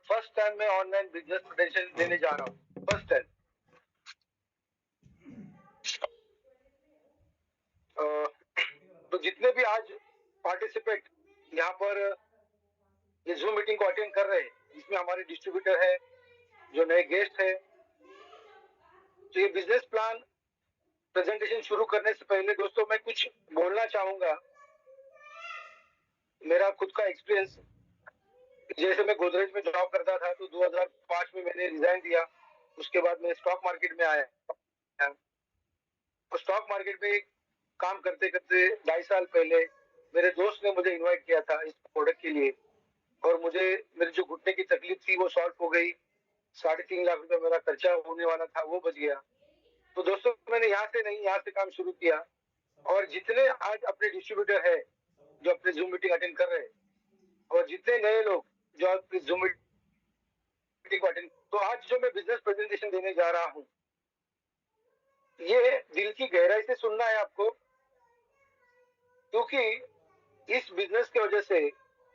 First time मैं online business presentation देने जा रहा हूँ, फर्स्ट टाइम। तो जितने भी आज पार्टिसिपेट यहाँ पर ये जूम मीटिंग को अटेंड कर रहे हैं, इसमें हमारे डिस्ट्रीब्यूटर है, जो नए गेस्ट है। तो ये बिजनेस प्लान प्रेजेंटेशन शुरू करने से पहले दोस्तों मैं कुछ बोलना चाहूंगा। मेरा खुद का एक्सपीरियंस, जैसे मैं गोदरेज में जॉब करता था तो 2005 में मैंने रिजाइन दिया। उसके बाद मैं स्टॉक मार्केट में आया। तो स्टॉक मार्केट में काम करते करते 2.5 साल पहले मेरे दोस्त ने मुझे इनवाइट किया था इस प्रोडक्ट के लिए, और मुझे मेरी जो घुटने की तकलीफ थी वो सॉल्व हो गई। 3.5 लाख रुपए मेरा खर्चा होने वाला था, वो बच गया। तो दोस्तों मैंने यहाँ से नहीं, यहाँ से काम शुरू किया। और जितने आज अपने डिस्ट्रीब्यूटर है जो अपने जूम मीटिंग अटेंड कर रहे हैं, और जितने नए लोग जो अपनी जूम मीटिंग को अटेंड, तो आज जो मैं बिजनेस प्रेजेंटेशन देने जा रहा हूँ, ये दिल की गहराई से सुनना है आपको, क्योंकि इस बिजनेस की वजह से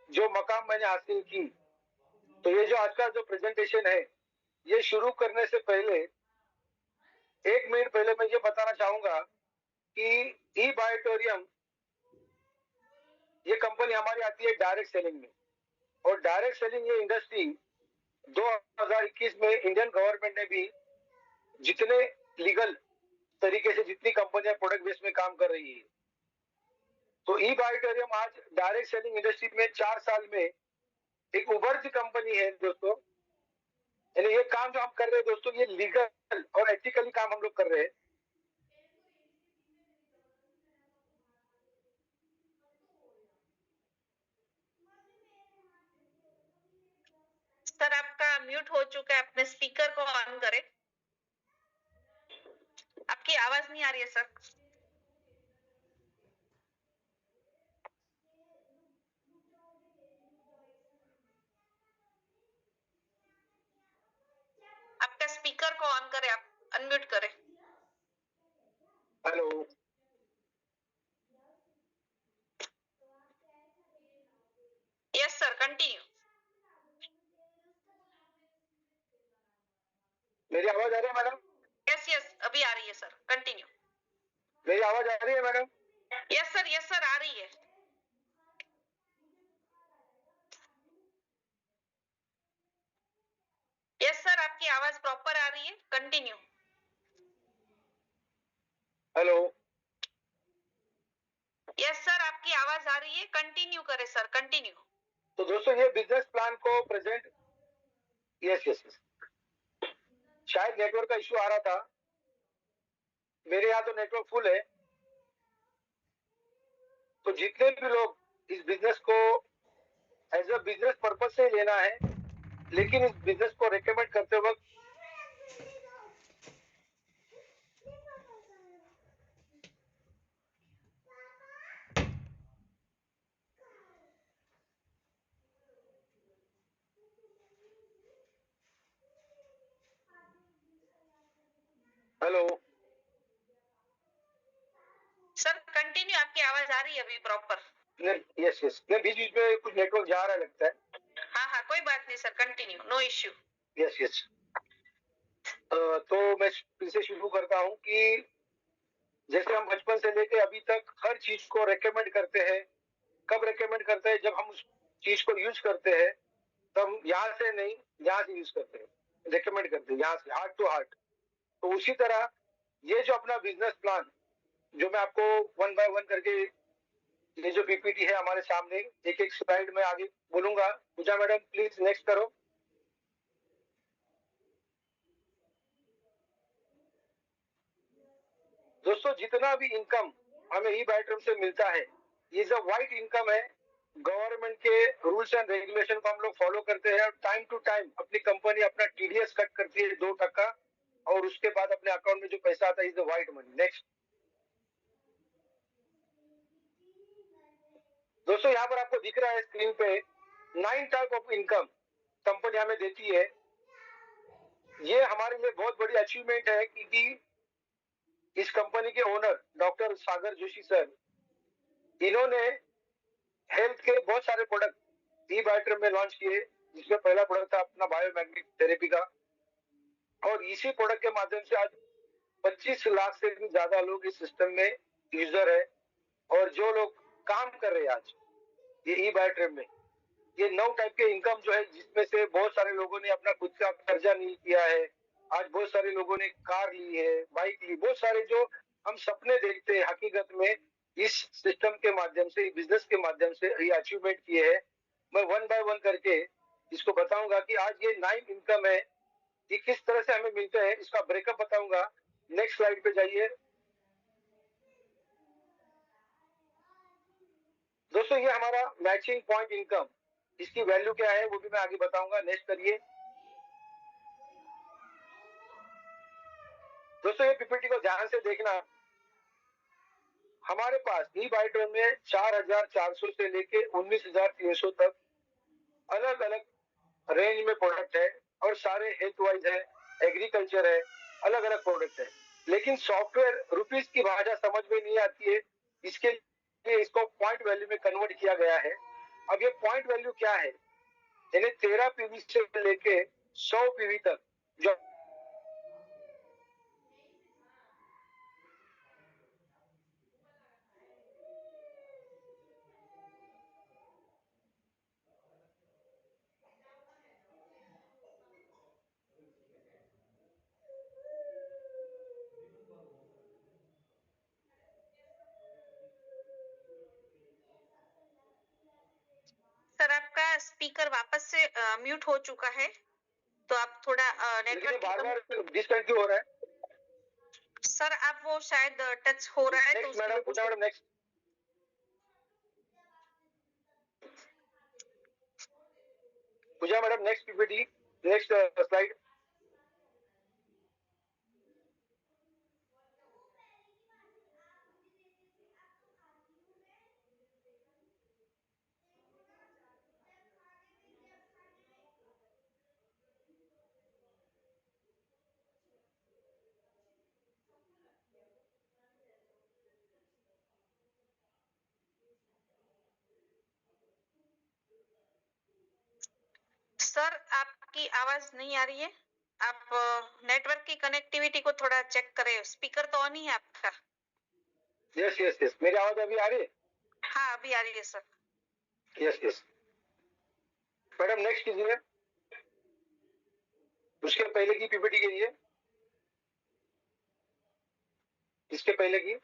जो मकाम मैंने हासिल की, तो ये जो आज का जो प्रेजेंटेशन है, ये शुरू करने से पहले 1 मिनट पहले मैं ये बताना चाहूंगा कि ई बायोटोरियम ये कंपनी हमारी आती है डायरेक्ट सेलिंग में। और डायरेक्ट सेलिंग ये इंडस्ट्री 2021 में इंडियन गवर्नमेंट ने भी जितने लीगल तरीके से जितनी कंपनियां प्रोडक्ट बेस में काम कर रही है, तो ई बायोटोरियम आज डायरेक्ट सेलिंग इंडस्ट्री में 4 साल में एक उभरती कंपनी है दोस्तों। यानी ये काम जो हम कर रहे हैं दोस्तों, ये लीगल और एथिकली काम हम लोग कर रहे हैं। सर आपका म्यूट हो चुका है, अपने स्पीकर को ऑन करें। आपकी आवाज नहीं आ रही है सर। आपका स्पीकर को ऑन करें, आप अनम्यूट करें। Hello, yes sir, continue. मेरी आवाज आ रही है मैडम? यस यस, अभी आ रही है सर, कंटिन्यू। मेरी आवाज आ रही है मैडम? यस सर आ रही है। यस सर, आपकी आवाज प्रॉपर आ रही है, कंटिन्यू। हेलो, यस सर, आपकी आवाज आ रही है, कंटिन्यू करें सर, कंटिन्यू। तो दोस्तों ये बिजनेस प्लान को प्रेजेंट, यस यस यस, शायद नेटवर्क का इश्यू आ रहा था। मेरे यहाँ तो नेटवर्क फुल है। तो जितने भी लोग इस बिजनेस को एज अ बिजनेस पर्पज से लेना है, लेकिन इस बिजनेस को रेकमेंड करते वक्त हेलो सर कंटिन्यू, आपकी आवाज आ रही है अभी प्रॉपर। यस यस, बीच बीच में कुछ नेटवर्क जा रहा है लगता है। हाँ हाँ, कोई बात नहीं sir, continue, no issue. Yes yes. तो मैं फिर से शुरू करता हूँ कि जैसे हम बचपन से लेके अभी तक हर चीज को रेकमेंड करते हैं। कब रेकमेंड करते हैं? जब हम उस चीज को यूज करते हैं, तब यहाँ से नहीं, यहाँ से यूज करते हैं, रेकमेंड करते हैं यहाँ से, हार्ट टू हार्ट। तो उसी तरह ये जो अपना बिजनेस प्लान, जो मैं आपको 1 बाय 1 करके, ये जो पीपीटी है हमारे सामने, एक एक स्लाइड में आगे बोलूंगा। पूजा मैडम प्लीज नेक्स्ट करो। दोस्तों जितना भी इनकम हमें ई बायोटोरियम से मिलता है, ये जो व्हाइट इनकम है, गवर्नमेंट के रूल्स एंड रेगुलेशन को हम लोग फॉलो करते हैं। टाइम टू टाइम अपनी कंपनी अपना टीडीएस कट करती है 2%, और उसके बाद अपने अकाउंट में जो पैसा आता है is the white money. Next दोस्तों, यहाँ पर आपको दिख रहा है स्क्रीन पे 9 टाइप ऑफ इनकम कंपनी हमें देती है। ये हमारे लिए बहुत बड़ी अचीवमेंट है, क्योंकि इस कंपनी के ओनर डॉक्टर सागर जोशी सर, इन्होंने हेल्थ के बहुत सारे प्रोडक्ट ई बायोटोरियम में लॉन्च किए। जिसमें पहला प्रोडक्ट था अपना बायोमैग्नेटिक थेरेपी का, और इसी प्रोडक्ट के माध्यम से आज 25 लाख से भी ज्यादा लोग इस सिस्टम में यूजर है। और जो लोग काम कर रहे हैं आज ये ई बायो ट्रेड में, ये 9 टाइप के इनकम जो है, जिसमें से बहुत सारे लोगों ने अपना खुद का कर्जा नहीं किया है। आज बहुत सारे लोगों ने कार ली है, बाइक ली, बहुत सारे जो हम सपने देखते हैं हकीकत में इस सिस्टम के माध्यम से, बिजनेस के माध्यम से ये अचीवमेंट किए हैं। मैं वन बाय वन करके इसको बताऊंगा कि आज ये 9 इनकम है, ये किस तरह से हमें मिलते हैं, इसका ब्रेकअप बताऊंगा। नेक्स्ट स्लाइड पे जाइए। दोस्तों ये हमारा मैचिंग पॉइंट इनकम, इसकी वैल्यू क्या है वो भी मैं आगे बताऊंगा। नेक्स्ट करिए। दोस्तों ये पीपीटी को ध्यान से देखना। हमारे पास ई बायोट्रेड में 4,400 से लेके 19,300 तक अलग अलग रेंज में प्रोडक्ट है, और सारे हेल्थ वाइज है, एग्रीकल्चर है, अलग अलग प्रोडक्ट है। लेकिन सॉफ्टवेयर रुपीस की भाषा समझ में नहीं आती है, इसके लिए इसको पॉइंट वैल्यू में कन्वर्ट किया गया है। अब ये पॉइंट वैल्यू क्या है, यानी 13 पीवी से लेके 100 पीवी तक जो सर आपका स्पीकर वापस से म्यूट हो चुका है, तो आप थोड़ा नेटवर्क बार बार डिस्कनेक्ट क्यों हो रहा है? सर आप वो शायद टच हो रहा है, तो नेक्स्ट उसकी मैडम, वजह पूजा से। Madam next. Pooja madam next PPT, next slide. Sir आपकी आवाज नहीं आ रही है, आप नेटवर्क की कनेक्टिविटी को थोड़ा चेक करें। स्पीकर तो ऑन ही है आपका? यस यस यस, मेरी आवाज अभी आ रही है? हाँ अभी आ रही है sir. Yes yes madam, next कीजिए। उसके पहले की पीपीटी कीजिए, इसके पहले की।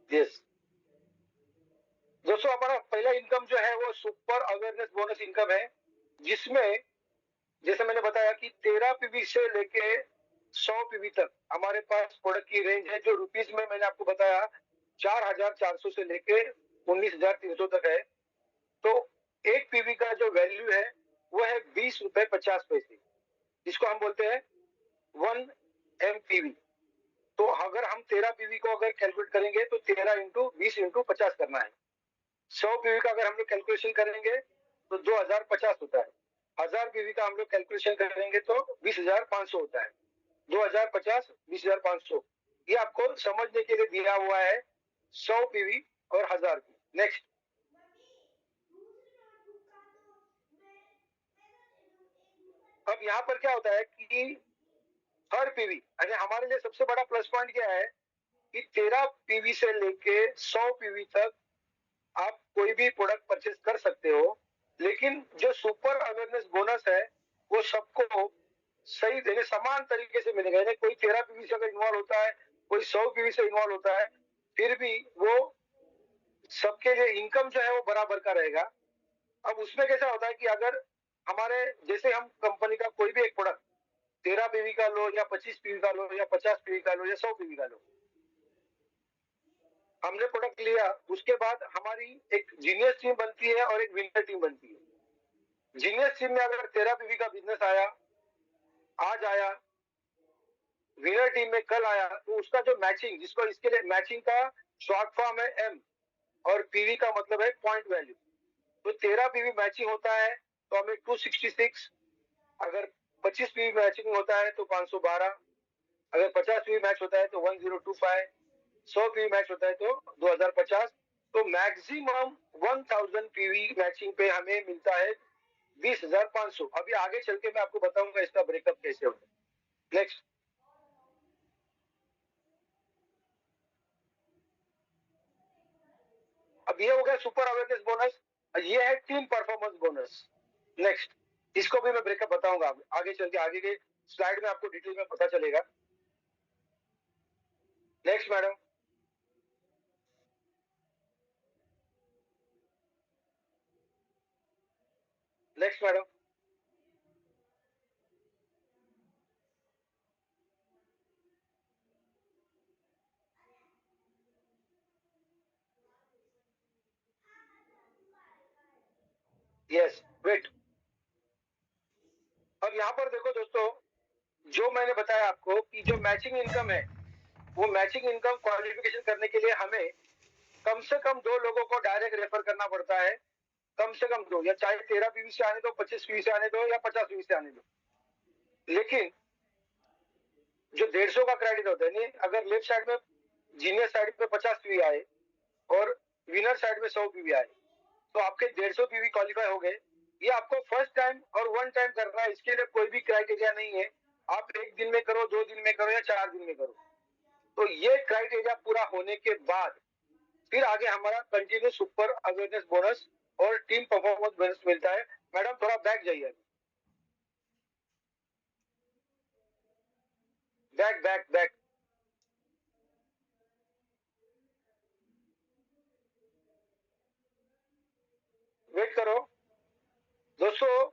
यस दोस्तों, हमारा पहला इनकम जो है वो सुपर अवेयरनेस बोनस इनकम है, जिसमें जैसे मैंने बताया कि 13 पीवी से लेके 100 पीवी तक हमारे पास प्रोडक्ट की रेंज है, जो रुपीस में मैंने आपको बताया 4,400 से लेके 19,300 तक है। तो एक पीवी का जो वैल्यू है वो है 20 रुपए 50 पैसे, इसको हम बोलते हैं 1 MPV। तो अगर हम 13 पीवी को अगर कैलकुलेट करेंगे तो 13 इंटू 20 इंटू 50 करना है। 100 पीवी का अगर हम लोग कैलकुलेशन करेंगे तो 2,050 होता है। 1000 पीवी का हम लोग कैलकुलेशन करेंगे तो 20,500 होता है। 2,050 20,500, ये आपको समझने के लिए दिया हुआ है 100 पीवी और 1000 पीवी। नेक्स्ट। अब यहाँ पर क्या होता है कि हर पीवी, यानी हमारे लिए सबसे बड़ा प्लस पॉइंट क्या है कि 13 पीवी से लेके 100 पीवी तक आप कोई भी प्रोडक्ट परचेज कर सकते हो। लेकिन जो सुपर अवेयरनेस बोनस है वो सबको सही देने समान तरीके से मिलेगा। यानी कोई 13 पीवी से अगर इन्वॉल्व होता है, कोई 100 पीवी से इन्वॉल्व होता है, फिर भी वो सबके लिए इनकम जो है वो बराबर का रहेगा। अब उसमें कैसा होता है कि अगर हमारे जैसे हम कंपनी का कोई भी एक प्रोडक्ट 13 पीवी का लो या 25 पीवी का लो या 50 पीवी का लो या 100 पीवी का लो, हमने प्रोडक्ट लिया, उसके बाद हमारी एक जीनियस टीम बनती है और एक विनर टीम बनती है। जीनियस टीम में अगर 13 पीवी का बिजनेस आया, आज आया, विनर टीम में कल आया, तो उसका जो मैचिंग, जिसको इसके लिए मैचिंग का शॉर्ट फॉर्म है M, और पीवी का मतलब है पॉइंट वैल्यू। तो 13 पीवी मैचिंग होता है तो हमें 266, अगर 25 पीवी मैचिंग होता है तो 512, अगर 50 पीवी मैच होता है तो 1025, 100 पीवी मैच होता है तो 2050, तो मैक्सिमम 1000 पीवी मैचिंग पे हमें मिलता है 20,500। अभी आगे चल के मैं आपको बताऊंगा इसका ब्रेकअप कैसे होता है। नेक्स्ट, अब ये हो गया सुपर अवेयरनेस बोनस, ये है टीम परफॉर्मेंस बोनस। नेक्स्ट, इसको भी मैं ब्रेकअप बताऊंगा आगे चल के, आगे के स्लाइड में आपको डिटेल में पता चलेगा। Next madam, next madam, yes wait. अब यहाँ पर देखो दोस्तों, जो मैंने बताया आपको कि जो मैचिंग इनकम है, वो मैचिंग इनकम क्वालिफिकेशन करने के लिए हमें कम से कम 2 लोगों को डायरेक्ट रेफर करना पड़ता है। कम से कम 2, या चाहे 13 पीवी से आने दो, 25 पीवी से आने दो, या 50 पीवी से आने दो। लेकिन जो 150 का क्रेडिट होता है, नहीं अगर लेफ्ट साइड में जीनियर साइड पे 50 पीवी आए और विनर साइड में 100 पीवी आए, तो आपके 150 पीवी क्वालिफाई हो गए। ये आपको फर्स्ट टाइम और वन टाइम करना है, इसके लिए कोई भी क्राइटेरिया नहीं है। आप 1 दिन में करो, 2 दिन में करो, या 4 दिन में करो। तो ये क्राइटेरिया पूरा होने के बाद फिर आगे हमारा कंटिन्यू सुपर अवेयरनेस बोनस और टीम परफॉर्मेंस बोनस मिलता है। मैडम थोड़ा बैक जाइए, बैक बैक बैक। वेट करो दोस्तों,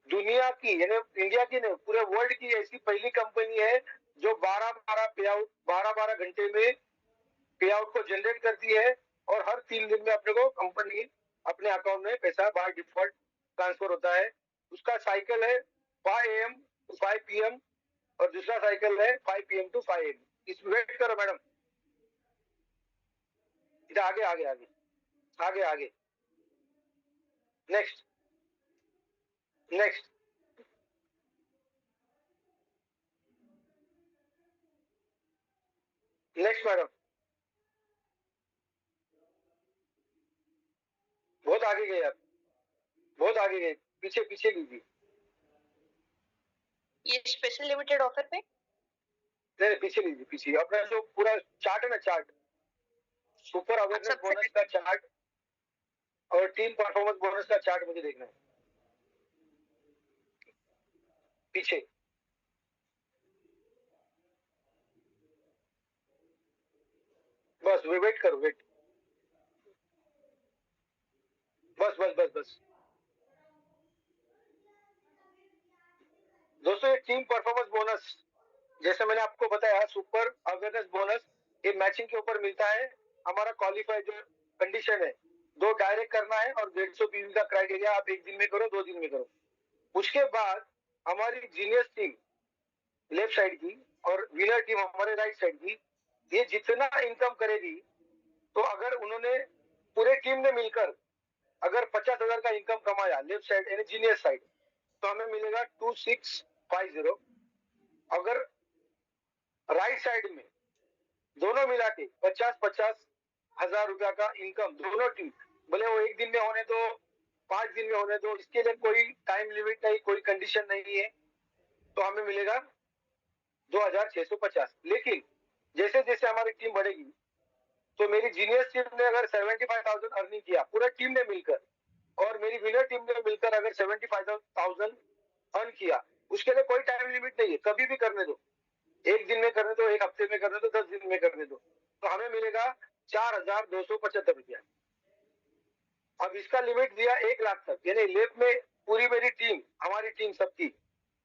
दुनिया की यानी इंडिया की नहीं, पूरे वर्ल्ड की ऐसी पहली कंपनी है जो 12-12 पे आउट, 12-12 घंटे में पे आउट को जनरेट करती है, और हर 3 दिन में अपने को कंपनी अपने अकाउंट में पैसा बाय डिफॉल्ट ट्रांसफर होता है। उसका साइकिल है 5 AM टू 5 PM, और दूसरा साइकिल है 5 PM टू 5 AM। इस वेट करो मैडम, इधर आगे आगे आगे आगे आगे। नेक्स्ट, नेक्स्ट, नेक्स्ट मैडम, बहुत आगे गए आप, बहुत आगे गए, पीछे पीछे लीजिए। ये स्पेशल लिमिटेड ऑफर पे नहीं पीछे लीजिए, पीछे अपना जो पूरा चार्ट है ना, चार्ट सुपर अवेयरनेस बोनस का चार्ट और टीम परफॉर्मेंस बोनस का चार्ट मुझे देखना है, पीछे। बस वेट करो, वेट, बस बस बस बस। दोस्तों ये टीम परफॉर्मेंस बोनस, जैसे मैंने आपको बताया सुपर अवेयरनेस बोनस, ये मैचिंग के ऊपर मिलता है। हमारा क्वालिफाई जो कंडीशन है, 2 डायरेक्ट करना है और 150 पीवी का क्राइटेरिया, आप 1 दिन में करो, 2 दिन में करो। उसके बाद हमारी जीनियस टीम लेफ्ट साइड की और विनर टीम हमारे राइट साइड की, ये जितना इनकम करेगी, तो अगर उन्होंने पूरे टीम ने मिलकर अगर 50,000 का इनकम कमाया लेफ्ट साइड यानी जीनियर साइड, तो हमें मिलेगा 2650। अगर राइट साइड में दोनों मिला के 50-50 हजार रुपया का इनकम, दोनों टीम, भले वो 1 दिन में होने दो, 5 दिन में होने दो, इसके लिए कोई टाइम लिमिट नहीं, कोई कंडीशन नहीं है, तो हमें मिलेगा 2650। लेकिन जैसे जैसे हमारी टीम बढ़ेगी, तो मेरी जीनियर टीम ने अगर 75,000 अर्निंग किया पूरा टीम ने मिलकर, और मेरी विनर टीम ने मिलकर अगर 75,000 अर्न किया, उसके लिए कोई टाइम लिमिट नहीं है, कभी भी करने दो। 1 दिन में करने दो, 1 हफ्ते में करने दो, 10 दिन में करने दो, तो हमें मिलेगा 4,275 रुपया। अब इसका लिमिट दिया 1 लाख तक, यानी लेफ्ट में पूरी मेरी टीम, हमारी टीम सबकी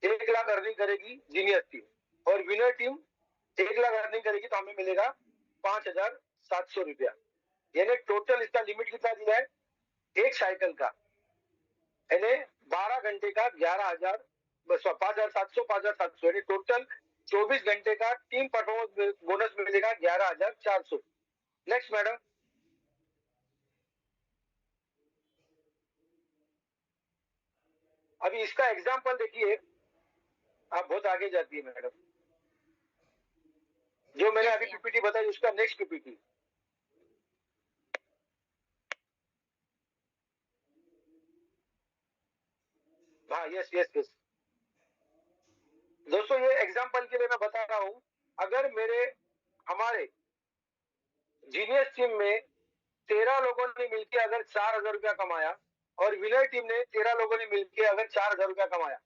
1 लाख अर्निंग करेगी जीनियर टीम, और विनर टीम 1 लाख अर्निंग करेगी, तो हमें मिलेगा 5,700 रुपया। यानी टोटल इसका लिमिट कितना दिया है एक साइकिल का, यानी 12 घंटे का 11,000, 5,700 5,700, यानी टोटल 24 घंटे का टीम परफॉर्मेंस बोनस मिलेगा 11,400। नेक्स्ट मैडम, अभी इसका एग्जाम्पल देखिए, आप बहुत आगे जाती है मैडम। जो मैंने अभी पीपीटी बताई उसका नेक्स्ट पीपीटी, हाँ, यस यस यस। दोस्तों ये एग्जाम्पल के लिए मैं बता रहा हूँ, अगर हमारे जीनियस टीम में 13 लोगों ने मिलकर अगर 4,000 रुपया कमाया और विनर टीम ने 13 लोगों ने मिलकर अगर 4,000 रुपया कमाया,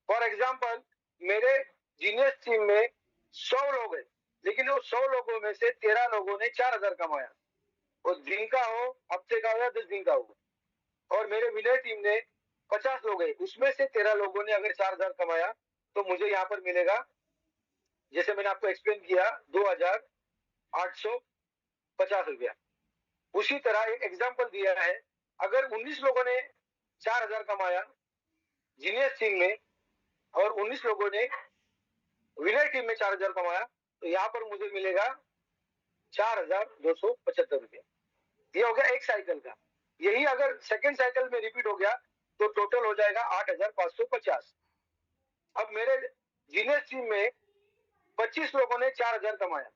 फॉर एग्जाम्पल मेरे जीनियस टीम में 100 लोग हैं, लेकिन वो 100 लोगों में से 13 लोगों ने 4,000 कमाया, वो दिन का हो, हफ्ते का हो या 10 दिन का हो। और मेरे विनर टीम ने 50 लोग हैं, उसमें से 13 लोगों ने अगर 4,000 कमाया, तो मुझे यहाँ पर मिलेगा, जैसे मैंने आपको एक्सप्लेन किया, 2,850 रुपया। उसी तरह एक एग्जाम्पल दिया है, अगर 19 लोगों ने 4,000 कमाया जीनियस टीम में और 19 लोगों ने विनर टीम में 4,000 कमाया, तो यहाँ पर मुझे मिलेगा 4,275 रुपया। ये हो गया एक साइकिल का। यही अगर सेकेंड साइकिल में रिपीट हो गया तो टोटल हो जाएगा 8,550। अब मेरे जीनियस टीम में 25 लोगों ने 4,000 कमाया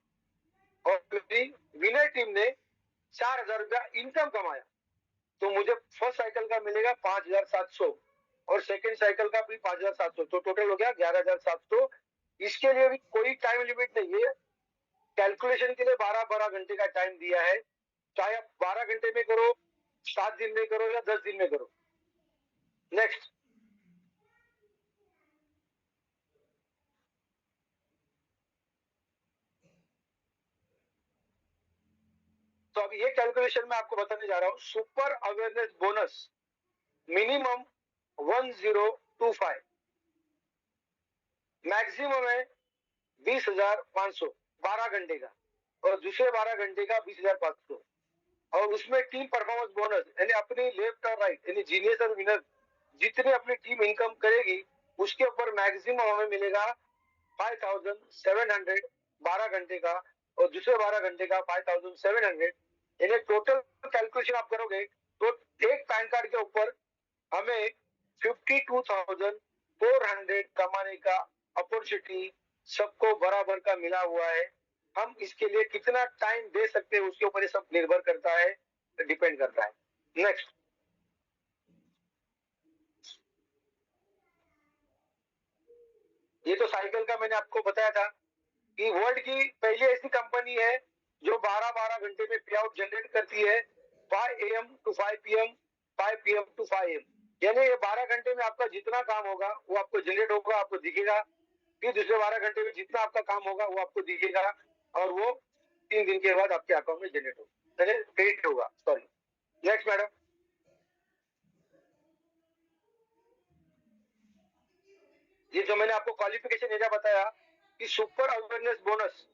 और मेरी विनर टीम ने 4,000 रुपया इनकम कमाया, तो मुझे फर्स्ट साइकिल का मिलेगा 5,700 और सेकेंड साइकिल का भी 5,700, तो टोटल हो गया 11,700। इसके लिए भी कोई टाइम लिमिट नहीं है, कैलकुलेशन के लिए 12-12 घंटे का टाइम दिया है, चाहे आप 12 घंटे में करो, 7 दिन में करो या 10 दिन में करो। नेक्स्ट, तो अब ये कैलकुलेशन मैं आपको बताने जा रहा हूं। Super awareness bonus minimum 1025, maximum है 20,500 12 घंटे का, और दूसरे 12 घंटे का 20,500, और उसमें टीम परफॉर्मेंस बोनस यानी अपनी लेफ्ट और राइट यानी जीनियस और विनर जितनी अपनी टीम इनकम करेगी उसके ऊपर मैक्सिमम हमें मिलेगा 5,700 12 घंटे का, और दूसरे 12 घंटे का 5,700। यानी टोटल कैलकुलेशन आप करोगे तो एक पैन कार्ड के ऊपर हमें 52,400 कमाने का अपॉर्चुनिटी सबको बराबर का मिला हुआ है। हम इसके लिए कितना टाइम दे सकते हैं उसके ऊपर ये सब निर्भर करता है, डिपेंड करता है। नेक्स्ट, ये तो साइकिल का मैंने आपको बताया था कि वर्ल्ड की पहली ऐसी कंपनी है जो 12-12 घंटे में पे आउट जनरेट करती है, 5 AM to 5 PM, 5 PM to 5 AM। यानी ये 12 घंटे में आपका जितना काम होगा वो आपको जनरेट होगा, आपको दिखेगा, फिर दूसरे 12 घंटे में जितना आपका काम होगा वो आपको दिखेगा, और वो 3 दिन के बाद आपके अकाउंट में जनरेट होगा, क्रेडिट होगा, सॉरी। नेक्स्ट मैडम, ये जो मैंने आपको क्वालिफिकेशन एरिया बताया कि सुपर अवेयरनेस बोनस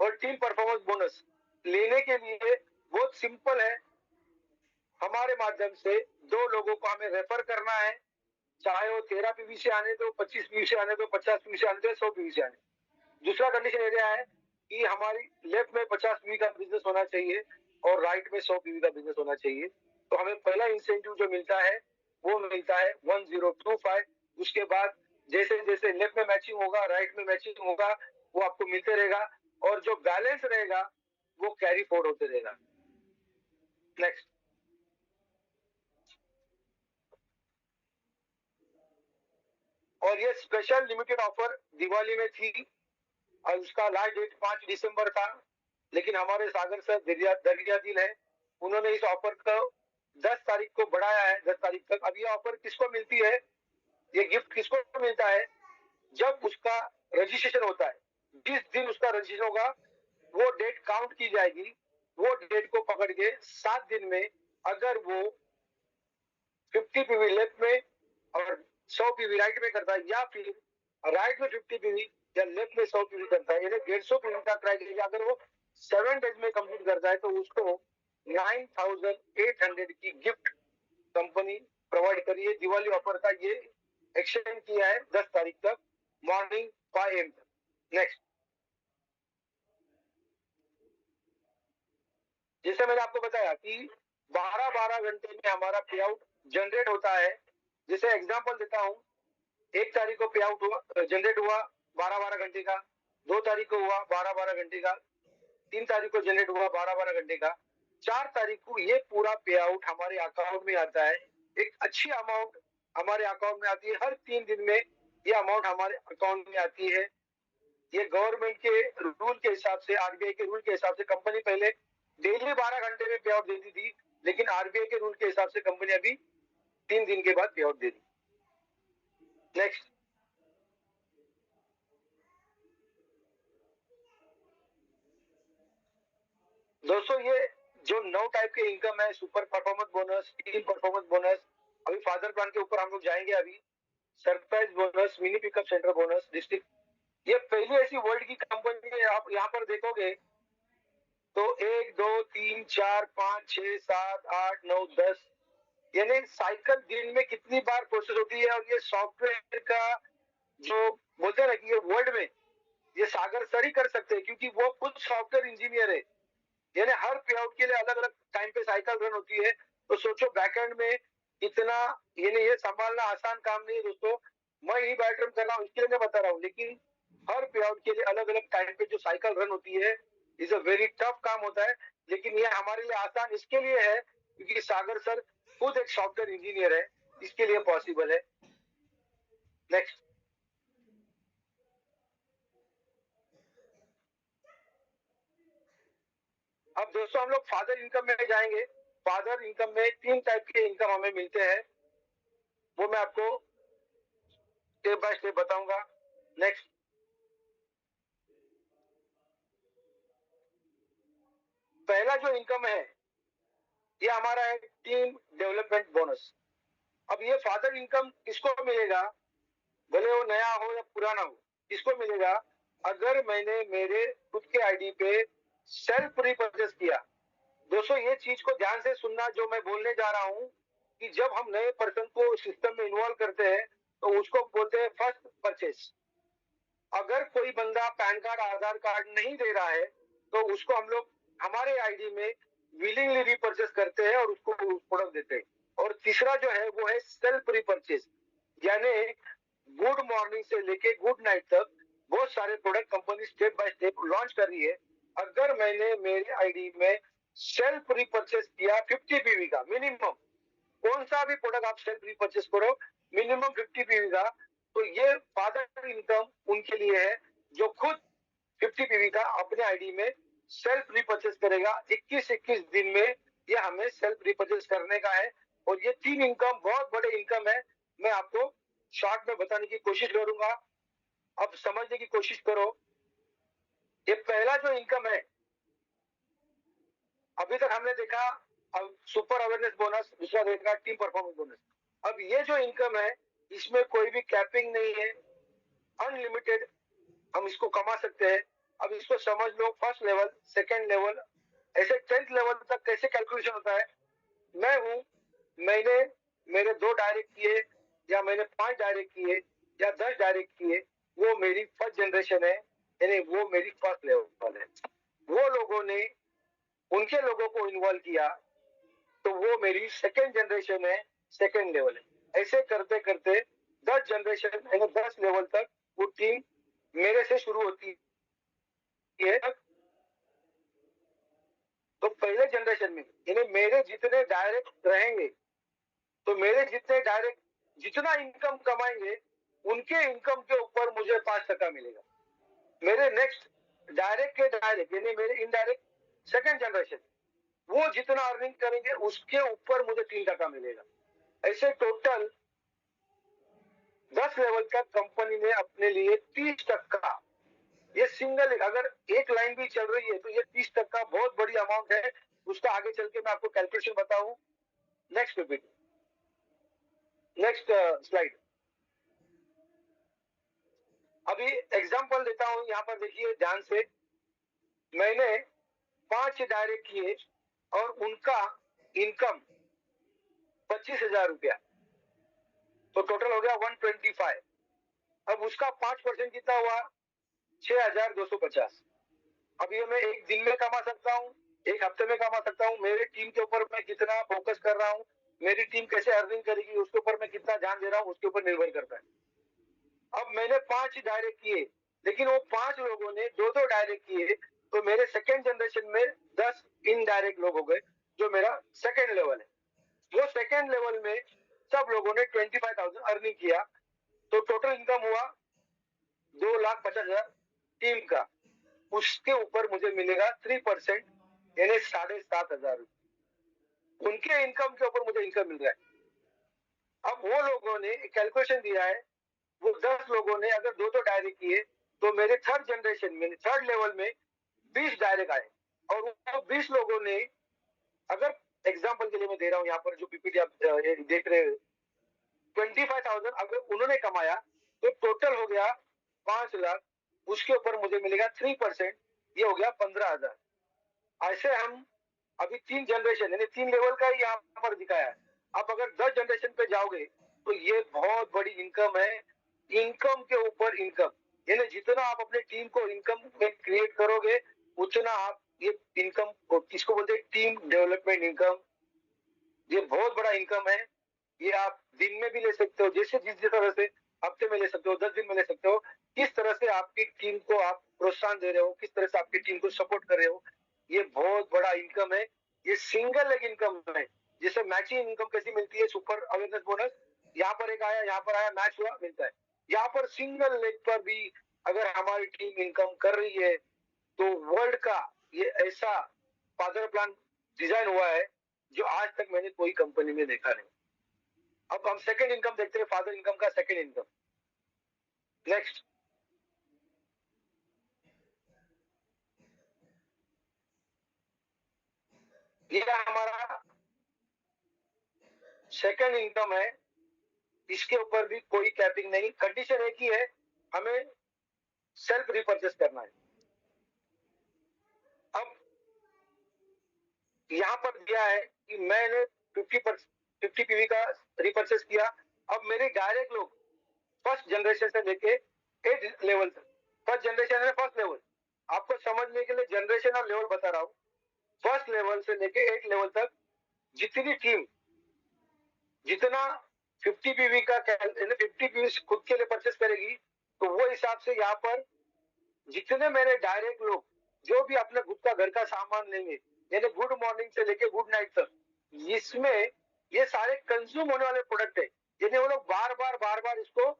और टीम परफॉर्मेंस बोनस लेने के लिए बहुत सिंपल है। हमारे माध्यम से 2 लोगों को हमें रेफर करना है, चाहे वो 13 पीवी से आने दो, 25 पीवी से आने दो, 50 पीवी से आने दो, 100 पीवी से आने। दूसरा कंडीशन एरिया है कि हमारी लेफ्ट में 50 पीवी का बिजनेस होना चाहिए और राइट में 100 पीवी का बिजनेस होना चाहिए। तो हमें पहला इंसेंटिव जो मिलता है वो मिलता है 1025। उसके बाद जैसे जैसे लेफ्ट में मैचिंग होगा, राइट में मैचिंग होगा, वो आपको मिलते रहेगा, और जो बैलेंस रहेगा वो कैरी फॉरवर्ड होते रहेगा। नेक्स्ट, और ये स्पेशल लिमिटेड ऑफर दिवाली में थी और उसका लास्ट डेट 5 दिसंबर था, लेकिन हमारे सागर सर दरिया दिल है, उन्होंने इस ऑफर को 10 तारीख को बढ़ाया है, 10 तारीख तक। अब ये ऑफर किसको मिलती है, ये गिफ्ट किसको मिलता है, जब उसका रजिस्ट्रेशन होता है, जिस दिन उसका रजिस्ट्रेशन होगा वो डेट काउंट की जाएगी, वो डेट को पकड़ के 7 दिन में अगर वो 50 पीवी लेफ्ट में और 100 पीवी राइट में करता है, या फिर राइट में 50 पीवी या लेफ्ट में 100 पीवी करता है, यानी 150 पीवी का क्राइटेरिया अगर वो 7 डेज में कंप्लीट करता है, तो उसको 9,800 की गिफ्ट कंपनी प्रोवाइड करी है। दिवाली ऑफर का ये एक्सटेंड किया है 10 तारीख तक मॉर्निंग 5 AM तक। नेक्स्ट, जैसे मैंने आपको बताया कि 12-12 घंटे में हमारा पे आउट जनरेट होता है। जैसे एग्जांपल देता हूं, 1 तारीख को पे आउट हुआ, जनरेट हुआ 12-12 घंटे का, 2 तारीख को हुआ 12-12 घंटे का, 3 तारीख को जनरेट हुआ 12-12 घंटे का, 4 तारीख को ये पूरा पे आउट हमारे अकाउंट में आता है। एक अच्छी अमाउंट हमारे अकाउंट में आती है, हर 3 दिन में ये अमाउंट हमारे अकाउंट में आती है। ये गवर्नमेंट के रूल के हिसाब से, आरबीआई के रूल के हिसाब से कंपनी पहले डेली 12 घंटे में पे आउट देती थी, लेकिन आरबीआई के रूल के हिसाब से कंपनी अभी 3 दिन के बाद पे आउट दे दी। नेक्स्ट, दोस्तों ये जो 9 टाइप के इनकम है, super performance bonus, team performance bonus, अभी फादर प्लान के ऊपर हम लोग जाएंगे, अभी surprise bonus, mini pickup centre bonus, district, ये पहली ऐसी वर्ल्ड की कंपनी है। आप यहाँ पर देखोगे तो 1 2 3 4 5 6 7 8 9 10, यानी साइकिल दिन में कितनी बार प्रोसेस होती है। और ये सॉफ्टवेयर का जो बोलते हैं ना कि ये वर्ल्ड में ये सागर सर ही कर सकते हैं, क्योंकि वो खुद सॉफ्टवेयर इंजीनियर है। यानी हर पे आउट के लिए अलग अलग टाइम पे साइकिल रन होती है। तो सोचो बैकएंड में इतना, यानी ये संभालना आसान काम नहीं है दोस्तों। मैं यही बैटरम कर रहा हूँ, इसके लिए मैं बता रहा हूँ, लेकिन हर पे आउट के लिए अलग अलग टाइम पे जो साइकिल रन होती है, इज अ वेरी टफ काम होता है। लेकिन ये हमारे लिए आसान इसके लिए है क्योंकि सागर सर खुद एक सॉफ्टवेयर इंजीनियर है, इसके लिए पॉसिबल है। नेक्स्ट, अब दोस्तों हम लोग फादर इनकम में जाएंगे। फादर इनकम में 3 टाइप के इनकम हमें मिलते हैं, वो मैं आपको स्टेप बाय स्टेप बताऊंगा। नेक्स्ट, पहला जो इनकम है ये हमारा है टीम डेवलपमेंट बोनस। अब ये फादर इनकम किसको मिलेगा, भले वो नया हो या पुराना हो, किसको मिलेगा, अगर मैंने मेरे खुद के आईडी पे सेल्फ रिपर्चेस किया। दोस्तों ये चीज को ध्यान से सुनना जो मैं बोलने जा रहा हूं, कि जब हम नए पर्सन को सिस्टम में इन्वॉल्व करते हैं तो उसको बोलते हैं फर्स्ट परचेस। अगर कोई बंदा पैन कार्ड आधार कार्ड नहीं दे रहा है तो उसको हम लोग हमारे आईडी में विलिंगली रिपर्चेस करते हैं और उसको प्रोडक्ट देते हैं। और तीसरा जो है वो है सेल्फ रिपर्चेस, यानी गुड मॉर्निंग से लेके गुड नाइट तक बहुत सारे product company step by step launch कर रही है। अगर मैंने मेरे आईडी में सेल्फ रिपर्चेस किया 50 पीवी का मिनिमम, कौन सा भी प्रोडक्ट आप सेल्फ रिपर्चेस करो मिनिमम 50 पीवी का, तो ये फादर इनकम उनके लिए है जो खुद 50 पीवी का अपने आईडी में सेल्फ रिपर्चेस करेगा। 21-21 दिन में ये हमें सेल्फ रिपर्चेस करने का है। और ये 3 इनकम बहुत बड़े इनकम है, मैं आपको शॉर्ट में बताने की कोशिश करूंगा, अब समझने की कोशिश करो। ये पहला जो इनकम है, अभी तक हमने देखा अब सुपर अवेयरनेस बोनस, दूसरा देखा टीम परफॉर्मेंस बोनस। अब ये जो इनकम है इसमें कोई भी कैपिंग नहीं है, अनलिमिटेड हम इसको कमा सकते हैं। अब इसको समझ लो, फर्स्ट लेवल, सेकेंड लेवल, ऐसे 10th लेवल तक कैसे कैलकुलेशन होता है। मैं हूं, मैंने मेरे 2 डायरेक्ट किए या मैंने 5 डायरेक्ट किए या 10 डायरेक्ट किए, वो मेरी फर्स्ट जनरेशन है, यानी वो मेरी फर्स्ट लेवल है। वो लोगों ने उनके लोगों को इन्वॉल्व किया तो वो मेरी सेकेंड जनरेशन है, सेकेंड लेवल है। ऐसे करते करते 10 जनरेशन यानी 10 लेवल तक वो टीम मेरे से शुरू होती है। तो पहले जनरेशन में यानी मेरे जितने डायरेक्ट रहेंगे, तो मेरे जितने डायरेक्ट जितना इनकम कमाएंगे उनके इनकम के ऊपर मुझे 5% मिलेगा। मेरे नेक्स्ट डायरेक्ट के डायरेक्ट यानी मेरे इनडायरेक्ट सेकेंड जनरेशन, वो जितना अर्निंग करेंगे उसके ऊपर मुझे 3% मिलेगा। ऐसे टोटल 10 लेवल तक कंपनी ने अपने लिए 30%, ये सिंगल अगर एक लाइन भी चल रही है तो ये 30% बहुत बड़ी अमाउंट है। उसका आगे चल के मैं आपको कैलकुलेशन बताऊं। Next video, next slide. अभी एग्जांपल देता हूं, यहाँ पर देखिए ध्यान से। मैंने 5 डायरेक्ट किए और उनका इनकम 25,000 रुपया, तो टोटल हो गया 125। अब उसका 5% कितना हुआ, 6,250। अब ये मैं एक दिन में कमा सकता हूँ, एक हफ्ते में कमा सकता हूँ, मेरे टीम के ऊपर मैं कितना फोकस कर रहा हूँ, मेरी टीम कैसे अर्निंग करेगी उसके ऊपर मैं कितना ध्यान दे रहा हूँ, उसके ऊपर निर्भर करता है। अब मैंने 5 डायरेक्ट किए, लेकिन वो 5 लोगों ने 2-2 डायरेक्ट किए, तो मेरे सेकेंड जनरेशन में 10 इनडायरेक्ट लोग हो गए, जो मेरा सेकेंड लेवल है। वो सेकेंड लेवल में सब लोगों ने 25,000 अर्निंग किया, तो टोटल इनकम हुआ 2,50,000 टीम का। उसके ऊपर मुझे मिलेगा 3%, यानी 7,500 रुपये। उनके इनकम के ऊपर मुझे इनकम मिल रहा है। अब वो लोगों ने कैलकुलेशन दिया है, वो 10 लोगों ने अगर दो डायरेक्ट किए तो मेरे थर्ड जनरेशन में, थर्ड लेवल में 20 डायरेक्ट आए। और वो 20 लोगों ने, अगर एग्जाम्पल के लिए मैं दे रहा हूँ यहाँ पर, जो पीपीटी आप देख रहे हो, 25,000 अगर उन्होंने कमाया तो टोटल हो गया 5 लाख। उसके ऊपर मुझे मिलेगा 3%, ये हो गया 15,000। ऐसे हम अभी 3 जनरेशन यानी 3 लेवल का यहाँ पर दिखाया है। आप अगर 10 जनरेशन पे जाओगे तो ये बहुत बड़ी इनकम है। इनकम के ऊपर इनकम, यानी जितना आप अपने टीम को इनकम में क्रिएट करोगे उतना आप ये इनकम को, किसको बोलते हैं, टीम डेवलपमेंट इनकम। ये बहुत बड़ा इनकम है। ये आप दिन में भी ले सकते हो, जैसे जिस तरह से, हफ्ते में ले सकते हो, 10 दिन में ले सकते हो। किस तरह से आपकी टीम को आप प्रोत्साहन दे रहे हो, किस तरह से आपकी टीम को सपोर्ट कर रहे हो, ये बहुत बड़ा इनकम है। ये सिंगल लेग इनकम है। जैसे मैचिंग इनकम कैसी मिलती है, सुपर अवेयरनेस बोनस, यहाँ पर एक आया, यहाँ पर आया, मैच हुआ, मिलता है। यहाँ पर सिंगल लेग पर भी अगर हमारी टीम इनकम कर रही है तो वर्ल्ड का ये ऐसा फादर प्लान डिजाइन हुआ है जो आज तक मैंने कोई कंपनी में देखा नहीं। अब हम सेकंड इनकम देखते हैं, फादर इनकम का सेकंड इनकम। नेक्स्ट, ये हमारा सेकंड इनकम है। इसके ऊपर भी कोई कैपिंग नहीं, कंडीशन एक ही है, हमें सेल्फ रिपर्चेस करना है। अब यहाँ पर दिया है कि मैंने 50 पीवी का रिपर्चेस किया। अब मेरे डायरेक्ट लोग फर्स्ट जनरेशन से लेके 8 लेवल तक, फर्स्ट जनरेशन है, फर्स्ट लेवल, आपको समझने के लिए जनरेशन और लेवल बता रहा हूँ। फर्स्ट लेवल से लेके 8 लेवल तक जितनी टीम जितना 50 पीवी का 50 पीवी खुद के लिए परचेस करेगी, तो वो हिसाब से यहाँ पर जितने मेरे डायरेक्ट लोग जो भी अपने खुद का घर का सामान लेंगे, यानी गुड मॉर्निंग से लेके गुड नाइट तक, इसमें ये सारे कंज्यूम होने वाले प्रोडक्ट है। यानी वो लोग बार बार इसको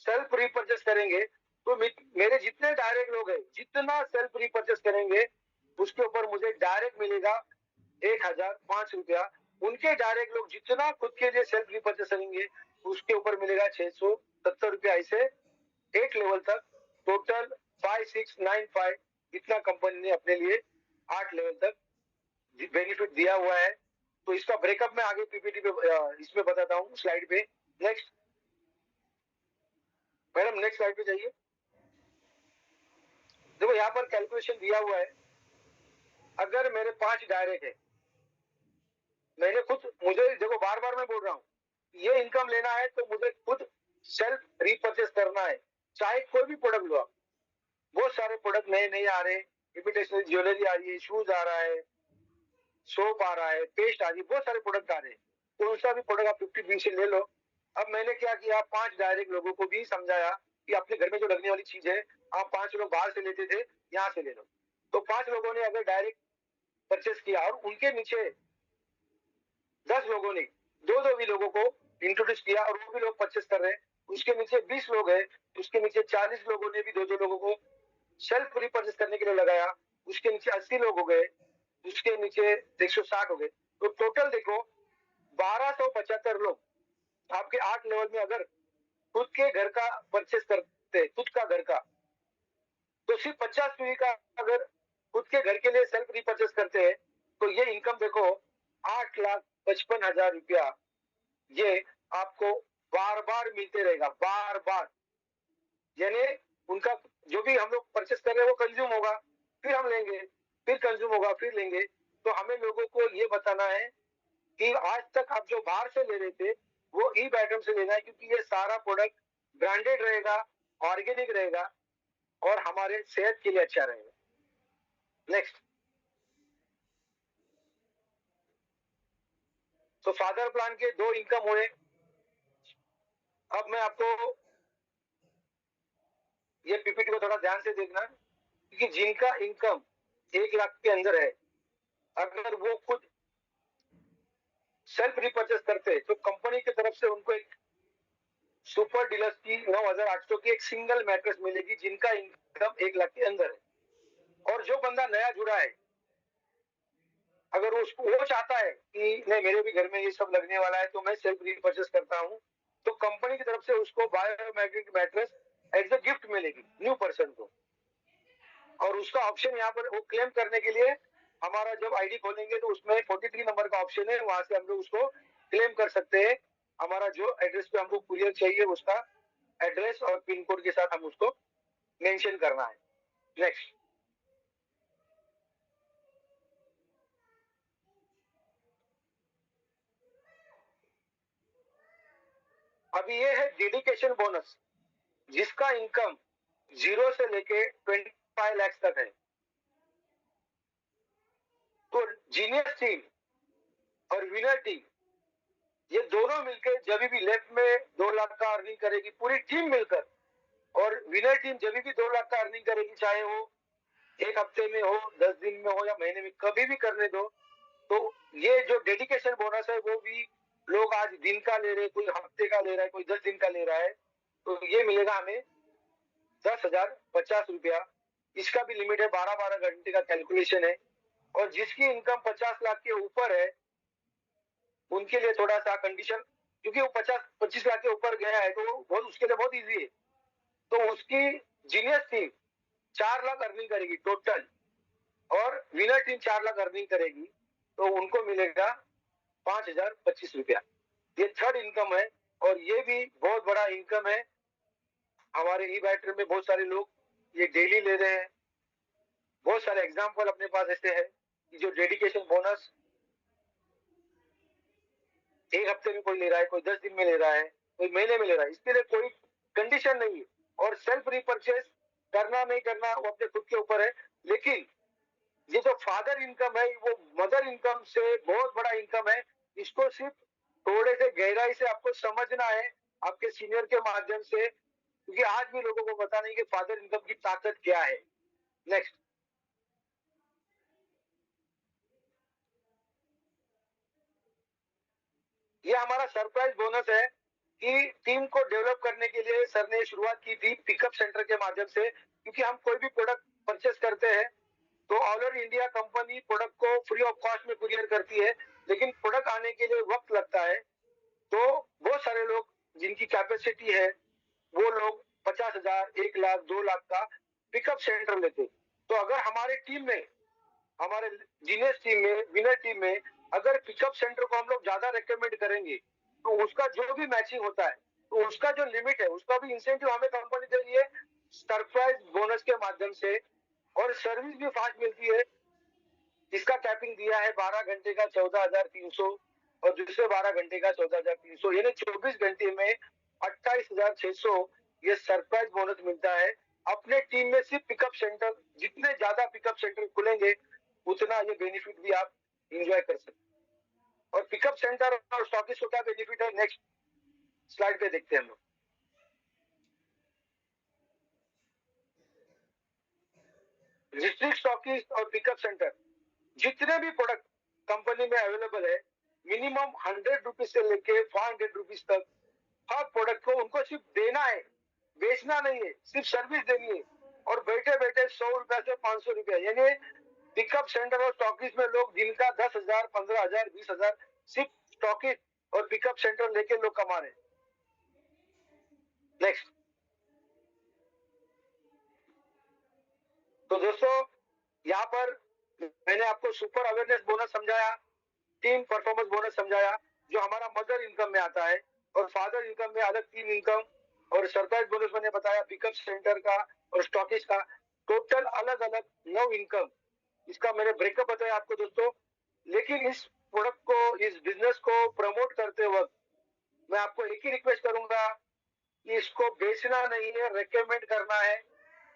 सेल्फ रिपर्चेस करेंगे। तो मेरे जितने डायरेक्ट लोग हैं, जितना सेल्फ रिपर्चेस करेंगे उसके ऊपर मुझे डायरेक्ट मिलेगा 1,005 रुपया। उनके डायरेक्ट लोग जितना खुद के लिए सेल्फ रिपर्चेस करेंगे उसके ऊपर मिलेगा 670 रुपया। ऐसे 8 लेवल तक टोटल 5695, इतना कंपनी ने अपने लिए 8 लेवल तक बेनिफिट दिया हुआ है। तो इसका ब्रेकअप मैं आगे पीपीटी पे इसमें बताता हूँ, स्लाइड पे। नेक्स्ट मैडम, नेक्स्ट स्लाइड पे जाइए। देखो यहाँ पर कैलकुलेशन दिया हुआ है। अगर मेरे 5 डायरेक्ट है, मैंने खुद, मुझे देखो बार बार मैं बोल रहा हूँ, ये इनकम लेना है तो मुझे खुद सेल्फ रिपर्चेस करना है। चाहे कोई भी प्रोडक्ट लो आप, बहुत सारे प्रोडक्ट नए नए आ रहे हैं, इमिटेशनल ज्वेलरी आ रही है, शूज आ रहा है, सोप आ रहा है, पेस्ट आ रही है, बहुत सारे प्रोडक्ट आ रहे हैं। कौन सा भी प्रोडक्ट आप 50 से ले लो। अब मैंने क्या किया, 5 डायरेक्ट लोगों को भी समझाया कि अपने घर में जो लगने वाली चीज है, आप 5 लोग बाहर से लेते थे, यहाँ से ले लो। तो 5 लोगों ने अगर डायरेक्ट परचेस किया और उनके नीचे 10 लोगों ने दो भी लोगों को इंट्रोड्यूस किया और वो भी लोग परचेस कर रहे हैं, उसके नीचे 20 लोग हैं, उसके नीचे 40 लोगों ने भी दो लोगों को सेल्फ रिपर्चेस करने के लिए लगाया, उसके नीचे 80 लोग हो गए, उसके नीचे 160 हो गए। तो टोटल देखो 1275 लोग आपके 8 लेवल में अगर खुद के घर का परचेस करते, खुद का घर का, तो सिर्फ 50 पीवी का अगर खुद के घर के लिए सेल्फ रिपर्चेस करते हैं तो ये इनकम देखो 8,55,000 रुपया ये आपको बार बार मिलते रहेगा, बार बार। यानी उनका जो भी हम लोग परचेस कर रहे हैं वो कंज्यूम होगा, फिर हम लेंगे, फिर कंज्यूम होगा, फिर लेंगे। तो हमें लोगों को ये बताना है कि आज तक आप जो बाहर से ले रहे थे वो ई बैटम से लेना है, क्योंकि ये सारा प्रोडक्ट ब्रांडेड रहेगा, ऑर्गेनिक रहेगा और हमारे सेहत के लिए अच्छा रहेगा। नेक्स्ट, तो फादर प्लान के 2 इनकम हुए। अब मैं आपको ये पीपीटी को थोड़ा ध्यान से देखना, क्योंकि जिनका इनकम 1 लाख के अंदर है, अगर वो खुद सेल्फ रिपर्चेस करते हैं तो कंपनी की तरफ से उनको एक सुपर डीलक्स की 9,800 की एक सिंगल मैट्रेस मिलेगी जिनका इनकम 1 लाख के अंदर है। और जो बंदा नया जुड़ा है, अगर वो चाहता है कि नहीं मेरे भी घर में ये सब लगने वाला है तो मैं सेल्फ रिपर्चेस करता हूँ, तो कंपनी की तरफ से उसको biomagnetic mattress as a gift मिलेगी न्यू पर्सन को। और उसका ऑप्शन यहाँ पर वो क्लेम करने के लिए हमारा जब आईडी खोलेंगे तो उसमें 43 नंबर का ऑप्शन है, वहां से हम लोग उसको क्लेम कर सकते हैं। हमारा जो एड्रेस पे हमको कुरियर चाहिए उसका एड्रेस और पिन कोड के साथ हम उसको मेंशन करना है। नेक्स्ट, अभी ये है डेडिकेशन बोनस जिसका इनकम 0 से लेके 25 लाख तक है। तो जीनियस टीम और विनर टीम ये दोनों मिलकर जब भी लेफ्ट में 2 लाख का अर्निंग करेगी पूरी टीम मिलकर, और विनर टीम जब भी 2 लाख का अर्निंग करेगी, चाहे वो 1 हफ्ते में हो, 10 दिन में हो या महीने में, कभी भी करने दो। तो ये जो डेडिकेशन बोनस है वो भी लोग आज दिन का ले रहे, कोई हफ्ते का ले रहा है, कोई 10 दिन का ले रहा है। तो ये मिलेगा हमें 10,050 रुपया। इसका भी लिमिट है, 12-12 घंटे का कैलकुलेशन है। और जिसकी इनकम 50 लाख के ऊपर है उनके लिए थोड़ा सा कंडीशन, क्योंकि वो 25 लाख के ऊपर गया है तो बहुत उसके लिए बहुत इजी है। तो उसकी जीनियस टीम 4 लाख अर्निंग करेगी टोटल, और विनर टीम 4 लाख अर्निंग करेगी, तो उनको मिलेगा 5,025 रुपया। ये थर्ड इनकम है और ये भी बहुत बड़ा इनकम है। हमारे ई बैटर में बहुत सारे लोग ये डेली ले रहे हैं। बहुत सारे एग्जाम्पल अपने पास ऐसे है कि जो डेडिकेशन बोनस 1 हफ्ते में कोई ले रहा है, कोई 10 दिन में ले रहा है, कोई महीने में ले रहा है। इसके लिए कोई कंडीशन नहीं है। और सेल्फ रिपर्चेस करना नहीं करना वो अपने खुद के ऊपर है। लेकिन ये जो फादर इनकम है वो मदर इनकम से बहुत बड़ा इनकम है। इसको सिर्फ थोड़े से गहराई से आपको समझना है आपके सीनियर के माध्यम से, क्योंकि आज भी लोगों को पता नहीं कि फादर इनकम की ताकत क्या है। नेक्स्ट, ये हमारा सरप्राइज बोनस है कि टीम को डेवलप करने के लिए सर ने शुरुआत की थी पिकअप सेंटर के माध्यम से। क्योंकि हम कोई भी प्रोडक्ट परचेस करते हैं तो all over India company product को फ्री ऑफ कॉस्ट में कुरियर करती है, लेकिन प्रोडक्ट आने के लिए वक्त लगता है। तो बहुत सारे लोग जिनकी कैपेसिटी है वो लोग 50,000, 1 लाख, 2 लाख का पिकअप सेंटर लेते। तो अगर हमारे टीम में, हमारे जीनियस टीम में, विनर टीम में अगर पिकअप सेंटर को हम लोग ज्यादा रेकमेंड करेंगे तो उसका जो भी मैचिंग होता है तो उसका जो लिमिट है उसका भी इंसेंटिव हमें कंपनी दे रही है सरप्राइज बोनस के माध्यम से। और सर्विस भी फास्ट मिलती है। इसका कैपिंग दिया है 12 घंटे का 14,300 और दूसरे 12 घंटे का 14,300, यानी 24 घंटे में 28,600 ये सरप्राइज बोनस मिलता है। अपने टीम में सिर्फ पिकअप सेंटर, जितने ज्यादा पिकअप सेंटर खुलेंगे उतना ये बेनिफिट भी आप एंजॉय कर सकते हैं। और पिकअप सेंटर और स्टॉकिस्ट को क्या बेनिफिट है, नेक्स्ट स्लाइड पे देखते हैं हम लोग। डिस्ट्रिक्ट स्टॉकिस्ट और पिकअप सेंटर जितने भी प्रोडक्ट कंपनी में अवेलेबल है, मिनिमम 100 रुपीज से लेके 400 रुपीज तक हर प्रोडक्ट को उनको सिर्फ देना है, बेचना नहीं है, सिर्फ सर्विस देनी है। और बैठे बैठे 100 रुपया से 500 रुपया, यानी पिकअप सेंटर और स्टॉकिस्ट में लोग जिनका 10,000, 15,000, 20,000 सिर्फ स्टॉकिस्ट और पिकअप सेंटर लेके लोग कमा रहे हैं। नेक्स्ट, तो दोस्तों यहाँ पर मैंने आपको सुपर अवेयरनेस बोनस समझाया, टीम परफॉर्मेंस बोनस समझाया जो हमारा मदर इनकम में आता है, और फादर इनकम में अलग 3 इनकम, और सरप्राइज बोनस मैंने बताया पिकअप सेंटर का और स्टॉकिस्ट का, टोटल अलग अलग 9 इनकम। इसका मैंने ब्रेकअप बताया आपको दोस्तों। लेकिन इस प्रोडक्ट को, इस बिजनेस को प्रमोट करते वक्त मैं आपको एक ही रिक्वेस्ट करूंगा कि इसको बेचना नहीं है, रेकमेंड करना है।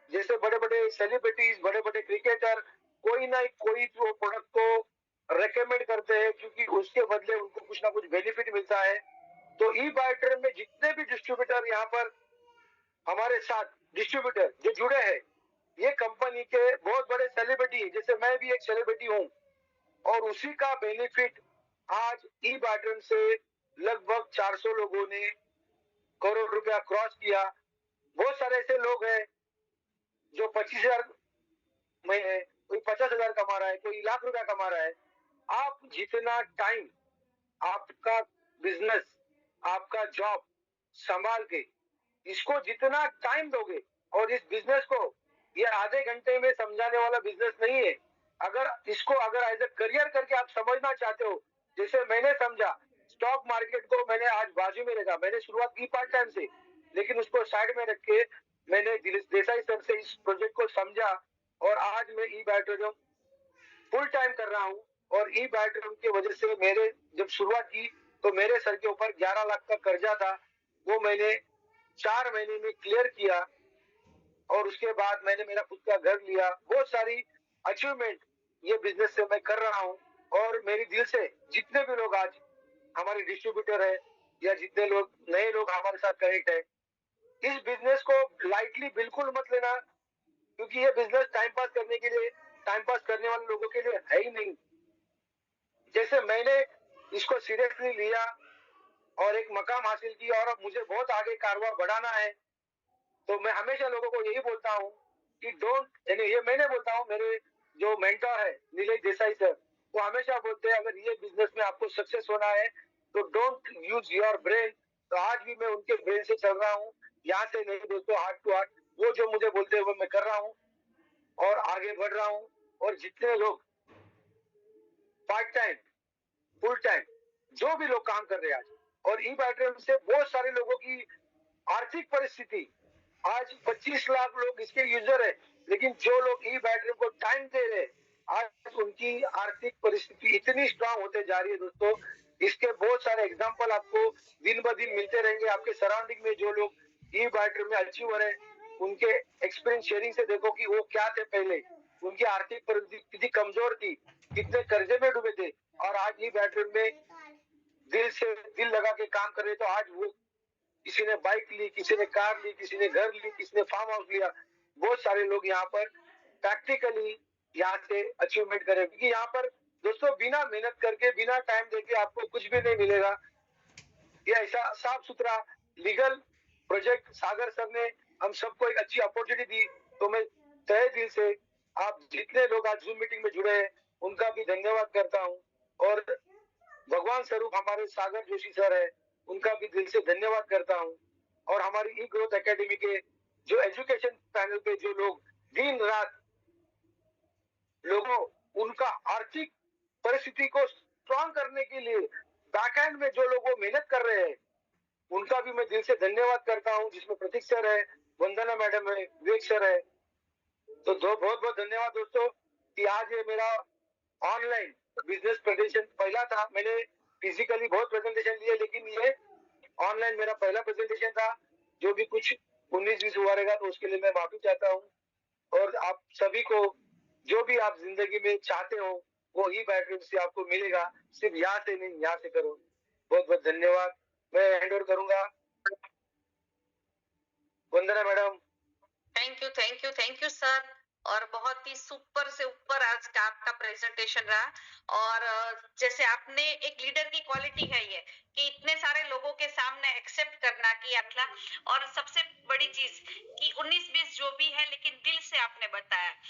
जैसे बड़े बड़े सेलिब्रिटीज, बड़े बड़े क्रिकेटर कोई ना कोई तो प्रोडक्ट को रेकमेंड करते हैं क्योंकि उसके बदले उनको कुछ ना कुछ बेनिफिट मिलता है। तो ई बाय ट्रेड में जितने भी डिस्ट्रीब्यूटर यहाँ पर हमारे साथ डिस्ट्रीब्यूटर जो जुड़े हैं, ये कंपनी के बहुत बड़े सेलिब्रिटी, जैसे मैं भी एक सेलिब्रिटी हूँ, और उसी का बेनिफिट आज ई बैटरन से लगभग 400 लोगों ने करोड़ रुपया क्रॉस किया। बहुत सारे ऐसे लोग हैं जो 25,000 महीने, कोई 50,000 कमा रहा है, कोई लाख रुपया कमा रहा है। आप जितना टाइम आपका बिजनेस, आपका जॉब संभाल के इसको जितना टाइम दोगे, और इस बिजनेस को, ये आधे घंटे में समझाने वाला बिजनेस नहीं है। अगर एज ए करियर करके आप समझना चाहते हो, जैसे मैंने समझा, स्टॉक मार्केट को मैंने आज बाजू में रखा। मैंने शुरुआत की पार्ट टाइम से, लेकिन उसको साइड में रख के मैंने देसाई सर से इस प्रोजेक्ट को समझा, और आज मैं ई बैटरियम फुल टाइम कर रहा हूँ। और ई बैटरियम की वजह से मेरे जब शुरुआत की तो मेरे सर के ऊपर 11 लाख का कर्जा था, वो मैंने 4 महीने में क्लियर किया, और उसके बाद मैंने मेरा खुद का घर लिया। बहुत सारी अचीवमेंट ये बिजनेस से मैं कर रहा हूँ। और मेरी दिल से जितने भी लोग आज हमारे डिस्ट्रीब्यूटर है, या जितने लोग नए लोग हमारे साथ कनेक्ट है, इस बिजनेस को लाइटली बिल्कुल मत लेना, क्योंकि ये बिजनेस टाइम पास करने के लिए, टाइम पास करने वाले लोगों के लिए है ही नहीं। जैसे मैंने इसको सीरियसली लिया और एक मकाम हासिल किया, और अब मुझे बहुत आगे कारोबार बढ़ाना है, तो मैं हमेशा लोगों को यही बोलता हूँ कि डोंट, यानी ये मैंने बोलता हूँ, मेरे जो मेंटर है नीलेश देसाई सर, वो हमेशा बोलते हैं अगर ये बिजनेस में आपको सक्सेस होना है तो डोंट यूज योर ब्रेन। तो आज भी मैं उनके ब्रेन से चल रहा हूँ, यहाँ से नहीं दोस्तों, हार्ट टू हार्ट। वो जो मुझे बोलते हैं वो मैं कर रहा हूँ और आगे बढ़ रहा हूँ। और जितने लोग पार्ट टाइम, फुल टाइम, जो भी लोग काम कर रहे हैं आज, और ई बैटरी से बहुत सारे लोगों की आर्थिक परिस्थिति, आज 25 लाख लोग इसके यूजर है, लेकिन जो लोग ई बैटरी को टाइम दे रहे, आज उनकी आर्थिक परिस्थिति इतनी स्ट्रांग होते जा रही है दोस्तों। इसके बहुत सारे एग्जांपल आपको दिन ब दिन मिलते रहेंगे। आपके सराउंडिंग में जो लोग ई बैटरी में अचीवर है, उनके एक्सपीरियंस शेयरिंग से देखो कि वो क्या थे पहले, उनकी आर्थिक परिस्थिति कितनी कमजोर थी, कितने कर्जे में डूबे थे, और आज ई बैटरी में दिल से दिल लगा के काम कर रहे। तो आज वो, किसी ने बाइक ली, किसी ने कार ली, किसी ने घर ली, किसी ने फार्म हाउस लिया। बहुत सारे लोग यहाँ पर प्रैक्टिकली यहाँ से अचीवमेंट करें, क्योंकि यहाँ पर दोस्तों बिना मेहनत करके, बिना टाइम देके आपको कुछ भी नहीं मिलेगा। ये ऐसा साफ सुथरा लीगल प्रोजेक्ट सागर सर ने हम सबको एक अच्छी अपॉर्चुनिटी दी, तो मैं तहे दिल से आप जितने लोग आज जूम मीटिंग में जुड़े हैं उनका भी धन्यवाद करता हूँ। और भगवान स्वरूप हमारे सागर जोशी सर है, उनका भी दिल से धन्यवाद करता हूँ। और हमारी ई ग्रोथ एकेडमी के जो एजुकेशन पैनल पे जो लोग दिन रात लोगों, उनका आर्थिक परिस्थिति को स्ट्रॉन्ग करने के लिए बैकएंड में जो लोग वो मेहनत कर रहे हैं, उनका भी मैं दिल से धन्यवाद करता हूँ, जिसमें प्रतीक सर है, वंदना मैडम है, विवेक सर है। तो बहुत बहुत धन्यवाद दोस्तों कि आज ये मेरा ऑनलाइन बिजनेस प्रेजेंटेशन पहला था। मैंने फिजिकली बहुत प्रेजेंटेशन लिए, लेकिन ये ऑनलाइन मेरा पहला प्रेजेंटेशन था। जो भी कुछ 19-20 हुआ रहेगा तो उसके लिए मैं माफी चाहता हूँ। और आप सभी को जो भी आप जिंदगी में चाहते हो वो ही बैटरी से आपको मिलेगा, सिर्फ यहाँ से नहीं, यहाँ से करो। बहुत बहुत धन्यवाद। मैं हैंड ओवर करूंगा वंदना मैडम। Thank you sir. और बहुत ही सुपर से ऊपर आज का आपका प्रेजेंटेशन रहा। और जैसे आपने, एक लीडर की क्वालिटी है ये कि इतने सारे लोगों के सामने एक्सेप्ट करना कि अपना, और सबसे बड़ी चीज कि 19-20 जो भी है लेकिन दिल से आपने बताया।